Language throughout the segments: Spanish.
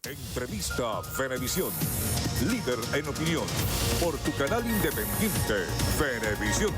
Entrevista Venevisión. Líder en opinión. Por tu canal independiente, Venevisión.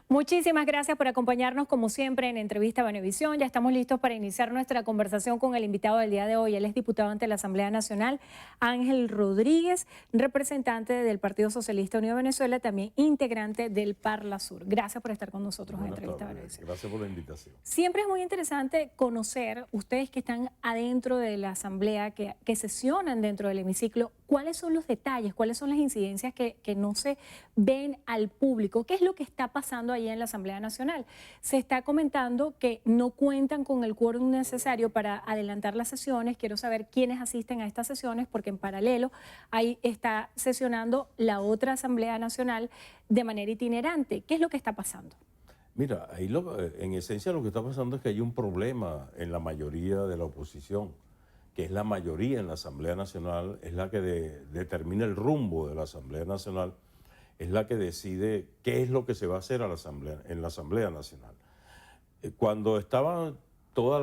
Muchísimas gracias por acompañarnos como siempre en Entrevista Venevisión. Ya estamos listos para iniciar nuestra conversación con el invitado del día de hoy. Él es diputado ante la Asamblea Nacional, Ángel Rodríguez, representante del Partido Socialista Unido de Venezuela, también integrante del Parla Sur. Gracias por estar con nosotros en Entrevista Venevisión. Gracias por la invitación. Siempre es muy interesante conocer, ustedes que están adentro de la Asamblea, que sesionan dentro del hemiciclo, cuáles son los detalles, cuáles son las incidencias que no se ven al público, qué es lo que está pasando ahí en la Asamblea Nacional. Se está comentando que no cuentan con el quórum necesario para adelantar las sesiones. Quiero saber quiénes asisten a estas sesiones, porque en paralelo ahí está sesionando la otra Asamblea Nacional de manera itinerante. ¿Qué es lo que está pasando? Mira, ahí en esencia lo que está pasando es que hay un problema en la mayoría de la oposición, que es la mayoría en la Asamblea Nacional, es la que determina el rumbo de la Asamblea Nacional, es la que decide qué es lo que se va a hacer en la Asamblea Nacional. Cuando estaba toda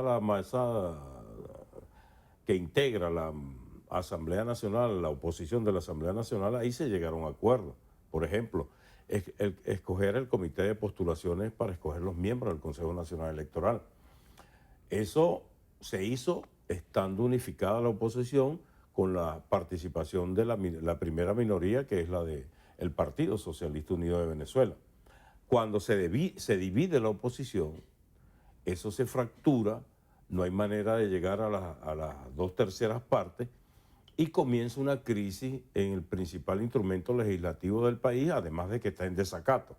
la masa que integra la Asamblea Nacional, la oposición de la Asamblea Nacional, ahí se llegaron a acuerdos. Por ejemplo, escoger el comité de postulaciones para escoger los miembros del Consejo Nacional Electoral. Eso se hizo estando unificada la oposición con la participación de la primera minoría, que es la del Partido Socialista Unido de Venezuela. Cuando se divide la oposición, eso se fractura, no hay manera de llegar a las 2/3 partes y comienza una crisis en el principal instrumento legislativo del país, además de que está en desacato.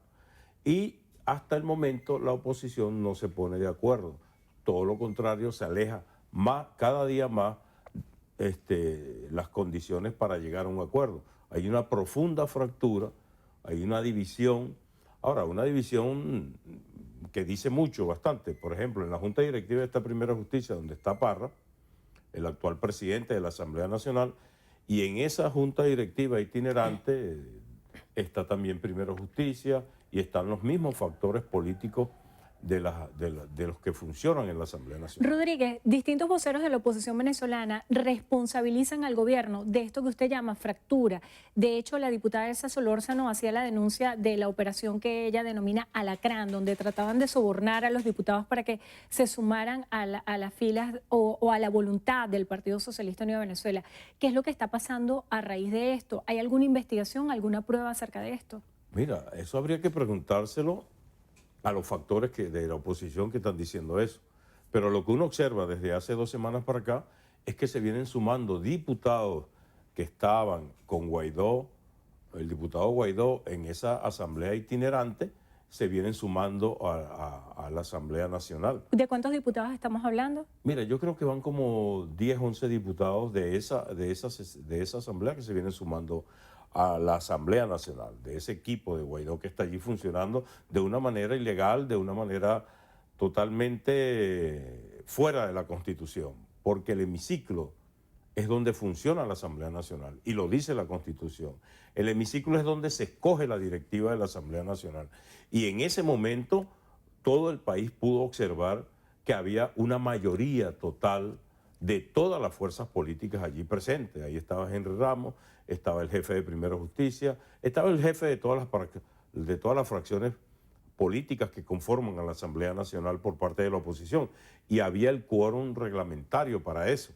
Y hasta el momento la oposición no se pone de acuerdo, todo lo contrario, se aleja cada día más las condiciones para llegar a un acuerdo. Hay una profunda fractura, hay una división. Ahora, una división que dice mucho, bastante. Por ejemplo, en la Junta Directiva de esta Primera Justicia, donde está Parra, el actual presidente de la Asamblea Nacional, y en esa Junta Directiva itinerante está también Primera Justicia y están los mismos factores políticos de los que funcionan en la Asamblea Nacional. Rodríguez, distintos voceros de la oposición venezolana responsabilizan al gobierno de esto que usted llama fractura. De hecho, la diputada Elsa Solórzano hacía la denuncia de la operación que ella denomina Alacrán, donde trataban de sobornar a los diputados para que se sumaran a las filas o a la voluntad del Partido Socialista Unido de Venezuela. ¿Qué es lo que está pasando a raíz de esto? ¿Hay alguna investigación, alguna prueba acerca de esto? Mira, eso habría que preguntárselo a los factores de la oposición que están diciendo eso. Pero lo que uno observa desde hace 2 semanas para acá es que se vienen sumando diputados que estaban con Guaidó, el diputado Guaidó en esa asamblea itinerante, se vienen sumando a la Asamblea Nacional. ¿De cuántos diputados estamos hablando? Mira, yo creo que van como 10, 11 diputados de esa asamblea que se vienen sumando a la Asamblea Nacional, de ese equipo de Guaidó que está allí funcionando de una manera ilegal, de una manera totalmente fuera de la Constitución, porque el hemiciclo es donde funciona la Asamblea Nacional, y lo dice la Constitución. El hemiciclo es donde se escoge la directiva de la Asamblea Nacional, y en ese momento todo el país pudo observar que había una mayoría total de todas las fuerzas políticas allí presentes. Ahí estaba Henry Ramos, estaba el jefe de Primera Justicia, estaba el jefe de todas las fracciones políticas que conforman a la Asamblea Nacional por parte de la oposición, y había el quórum reglamentario para eso,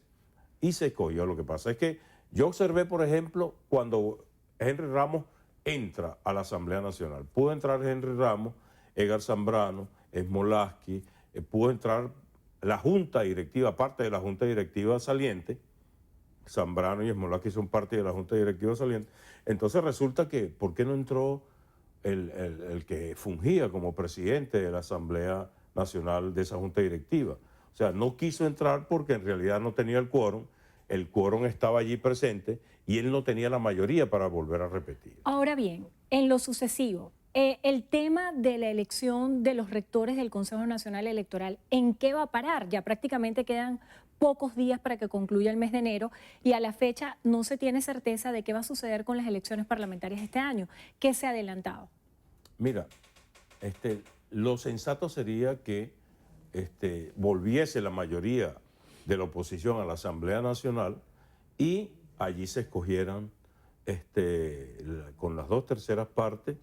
y se escogió. Lo que pasa es que yo observé, por ejemplo, cuando Henry Ramos entra a la Asamblea Nacional, pudo entrar Henry Ramos, Edgar Zambrano, Smolaski, pudo entrar la Junta Directiva, parte de la Junta Directiva saliente. Zambrano y Smolaski son parte de la Junta Directiva saliente. Entonces resulta que, ¿por qué no entró el que fungía como presidente de la Asamblea Nacional de esa Junta Directiva? O sea, no quiso entrar porque en realidad no tenía el quórum estaba allí presente y él no tenía la mayoría para volver a repetir. Ahora bien, en lo sucesivo, el tema de la elección de los rectores del Consejo Nacional Electoral, ¿en qué va a parar? Ya prácticamente quedan pocos días para que concluya el mes de enero y a la fecha no se tiene certeza de qué va a suceder con las elecciones parlamentarias este año. ¿Qué se ha adelantado? Mira, lo sensato sería que volviese la mayoría de la oposición a la Asamblea Nacional y allí se escogieran con las 2/3 partes,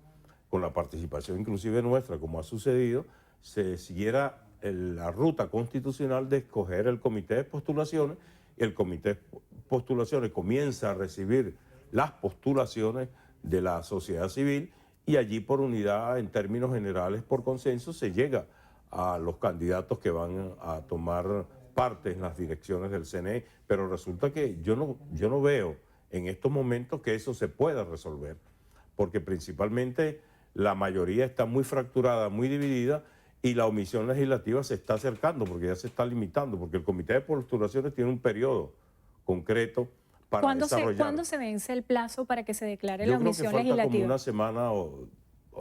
con la participación inclusive nuestra, como ha sucedido, se siguiera la ruta constitucional de escoger el comité de postulaciones. El comité de postulaciones comienza a recibir las postulaciones de la sociedad civil y allí por unidad, en términos generales, por consenso, se llega a los candidatos que van a tomar parte en las direcciones del CNE. Pero resulta que yo no veo en estos momentos que eso se pueda resolver, porque principalmente la mayoría está muy fracturada, muy dividida, y la omisión legislativa se está acercando, porque ya se está limitando, porque el comité de postulaciones tiene un periodo concreto para desarrollar. ¿Cuándo se vence el plazo para que se declare Yo la creo omisión que falta legislativa? como una semana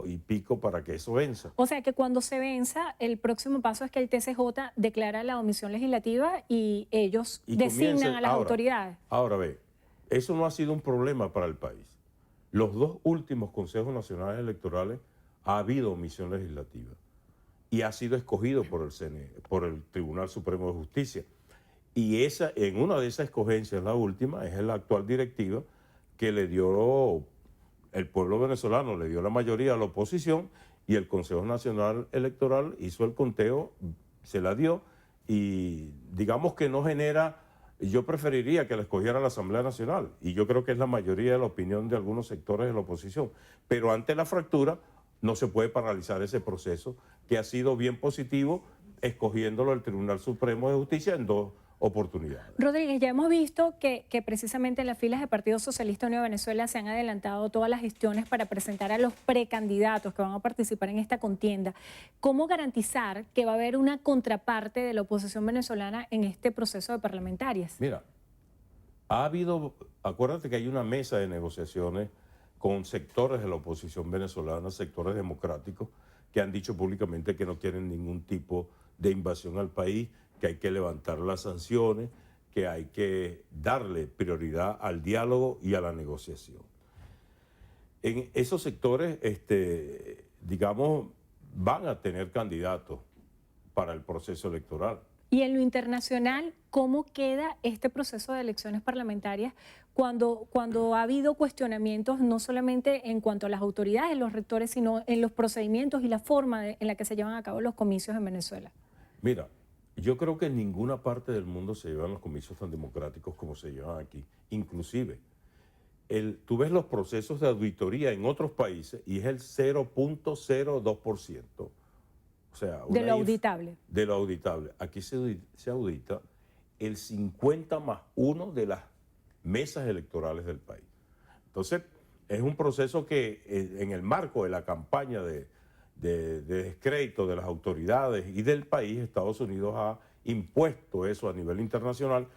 y pico para que eso venza. O sea que cuando se venza, el próximo paso es que el TCJ declara la omisión legislativa y ellos designan a las autoridades. Ahora ve, eso no ha sido un problema para el país. Los 2 últimos consejos nacionales electorales ha habido omisión legislativa y ha sido escogido por el CNE, por el Tribunal Supremo de Justicia. Y en una de esas escogencias, la última, es la actual directiva que le dio el pueblo venezolano, le dio la mayoría a la oposición, y el Consejo Nacional Electoral hizo el conteo, se la dio, y digamos que no genera. Yo preferiría que la escogiera la Asamblea Nacional, y yo creo que es la mayoría de la opinión de algunos sectores de la oposición. Pero ante la fractura no se puede paralizar ese proceso, que ha sido bien positivo, escogiéndolo el Tribunal Supremo de Justicia en 2 oportunidades. Rodríguez, ya hemos visto que precisamente en las filas del Partido Socialista Unido de Venezuela se han adelantado todas las gestiones para presentar a los precandidatos que van a participar en esta contienda. ¿Cómo garantizar que va a haber una contraparte de la oposición venezolana en este proceso de parlamentarias? Mira, acuérdate que hay una mesa de negociaciones con sectores de la oposición venezolana, sectores democráticos, que han dicho públicamente que no quieren ningún tipo de invasión al país, que hay que levantar las sanciones, que hay que darle prioridad al diálogo y a la negociación. En esos sectores, digamos, van a tener candidatos para el proceso electoral. Y en lo internacional, ¿cómo queda este proceso de elecciones parlamentarias cuando ha habido cuestionamientos no solamente en cuanto a las autoridades, los rectores, sino en los procedimientos y la forma en la que se llevan a cabo los comicios en Venezuela? Mira, yo creo que en ninguna parte del mundo se llevan los comicios tan democráticos como se llevan aquí. Inclusive, tú ves los procesos de auditoría en otros países y es el 0.02%. O sea, de lo auditable. De lo auditable. Aquí se audita el 50+1 de las mesas electorales del país. Entonces, es un proceso que en el marco de la campaña de descrédito de las autoridades y del país, Estados Unidos ha impuesto eso a nivel internacional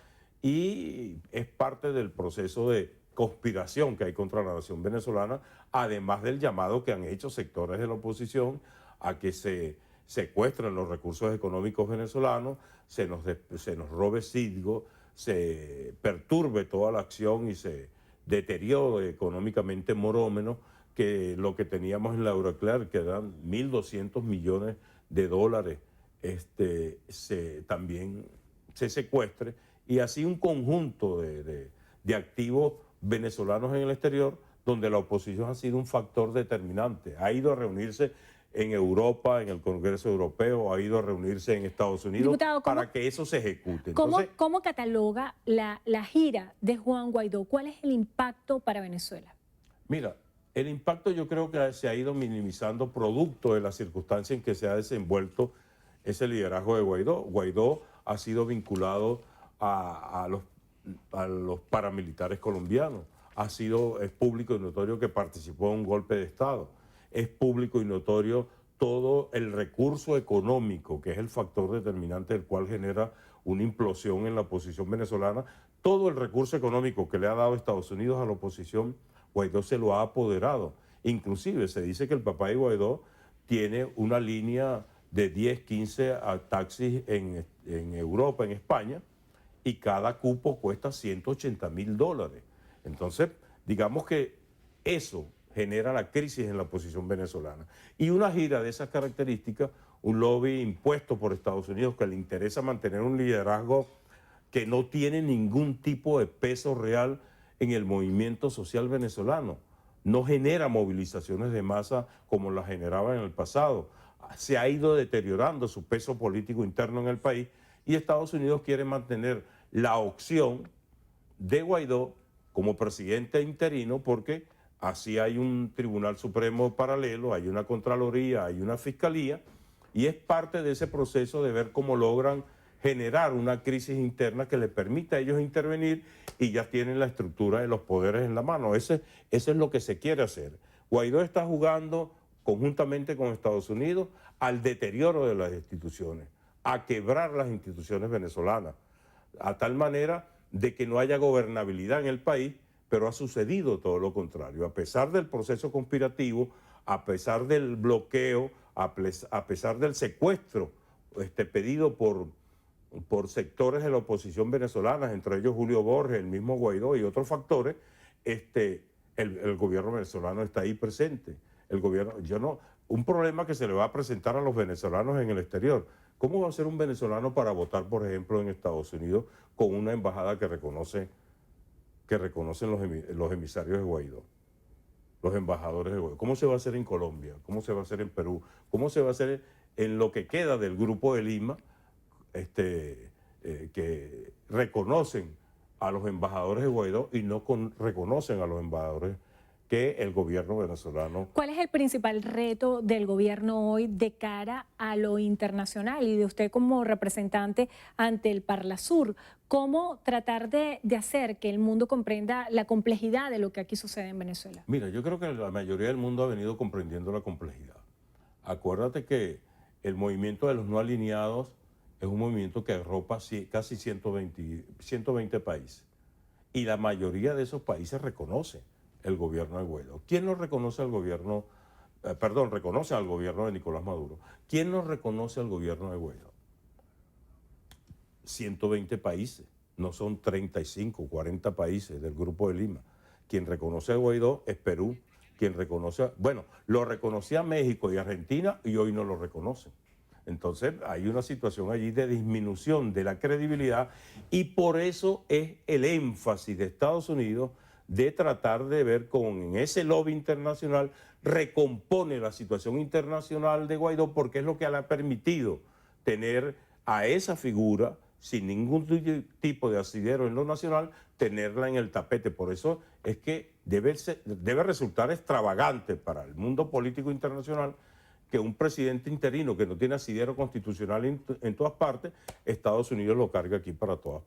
y es parte del proceso de conspiración que hay contra la nación venezolana, además del llamado que han hecho sectores de la oposición a que se secuestren los recursos económicos venezolanos, se nos robe Citgo, se perturbe toda la acción y se deteriore económicamente Morómeno, que lo que teníamos en la Euroclear, que eran 1.200 millones de dólares, también se secuestre, y así un conjunto de activos venezolanos en el exterior, donde la oposición ha sido un factor determinante. Ha ido a reunirse en Europa, en el Congreso Europeo, ha ido a reunirse en Estados Unidos, Diputado, para que eso se ejecute. ¿Cómo cataloga la gira de Juan Guaidó? ¿Cuál es el impacto para Venezuela? Mira, el impacto yo creo que se ha ido minimizando producto de la circunstancia en que se ha desenvuelto ese liderazgo de Guaidó. Guaidó ha sido vinculado a los paramilitares colombianos. Es público y notorio que participó en un golpe de Estado. Es público y notorio todo el recurso económico, que es el factor determinante del cual genera una implosión en la oposición venezolana. Todo el recurso económico que le ha dado Estados Unidos a la oposición, Guaidó se lo ha apoderado. Inclusive se dice que el papá de Guaidó tiene una línea de 10, 15 taxis en Europa, en España, y cada cupo cuesta $180.000. Entonces, digamos que eso genera la crisis en la oposición venezolana. Y una gira de esas características, un lobby impuesto por Estados Unidos que le interesa mantener un liderazgo que no tiene ningún tipo de peso real en el movimiento social venezolano. No genera movilizaciones de masa como las generaba en el pasado. Se ha ido deteriorando su peso político interno en el país y Estados Unidos quiere mantener la opción de Guaidó como presidente interino porque así hay un Tribunal Supremo paralelo, hay una Contraloría, hay una Fiscalía y es parte de ese proceso de ver cómo logran generar una crisis interna que le permita a ellos intervenir y ya tienen la estructura de los poderes en la mano. Eso es lo que se quiere hacer. Guaidó está jugando conjuntamente con Estados Unidos al deterioro de las instituciones, a quebrar las instituciones venezolanas, a tal manera de que no haya gobernabilidad en el país, pero ha sucedido todo lo contrario. A pesar del proceso conspirativo, a pesar del bloqueo, a pesar del secuestro pedido por sectores de la oposición venezolana, entre ellos Julio Borges, el mismo Guaidó y otros factores, el gobierno venezolano está ahí presente. El gobierno, un problema que se le va a presentar a los venezolanos en el exterior. ¿Cómo va a ser un venezolano para votar, por ejemplo, en Estados Unidos con una embajada que reconocen los emisarios de Guaidó, los embajadores de Guaidó? ¿Cómo se va a hacer en Colombia? ¿Cómo se va a hacer en Perú? ¿Cómo se va a hacer en lo que queda del Grupo de Lima, que reconocen a los embajadores de Guaidó y no reconocen a los embajadores que el gobierno venezolano? ¿Cuál es el principal reto del gobierno hoy de cara a lo internacional y de usted como representante ante el Parlasur? ¿Cómo tratar de hacer que el mundo comprenda la complejidad de lo que aquí sucede en Venezuela? Mira, yo creo que la mayoría del mundo ha venido comprendiendo la complejidad. Acuérdate que el movimiento de los no alineados es un movimiento que arropa casi 120 países. Y la mayoría de esos países reconoce el gobierno de Guaidó. ¿Quién no reconoce al gobierno, reconoce al gobierno de Nicolás Maduro? ¿Quién no reconoce al gobierno de Guaidó? 120 países, no son 35, 40 países del Grupo de Lima. Quien reconoce a Guaidó es Perú, quien reconoce, lo reconocía México y Argentina y hoy no lo reconocen. Entonces hay una situación allí de disminución de la credibilidad y por eso es el énfasis de Estados Unidos de tratar de ver cómo en ese lobby internacional recompone la situación internacional de Guaidó, porque es lo que le ha permitido tener a esa figura sin ningún tipo de asidero en lo nacional, tenerla en el tapete. Por eso es que debe resultar extravagante para el mundo político internacional que un presidente interino que no tiene asidero constitucional en todas partes, Estados Unidos lo carga aquí por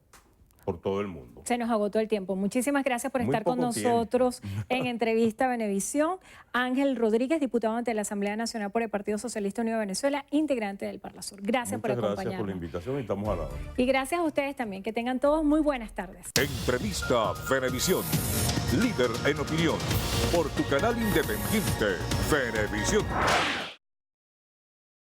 todo el mundo. Se nos agotó el tiempo. Muchísimas gracias por estar con nosotros en Entrevista Venevisión. Ángel Rodríguez, diputado ante la Asamblea Nacional por el Partido Socialista Unido de Venezuela, integrante del Parlasur. Gracias por acompañarnos. Gracias por la invitación y estamos a la hora. Y gracias a ustedes también. Que tengan todos muy buenas tardes. Entrevista Venevisión, líder en opinión, por tu canal independiente, Venevisión.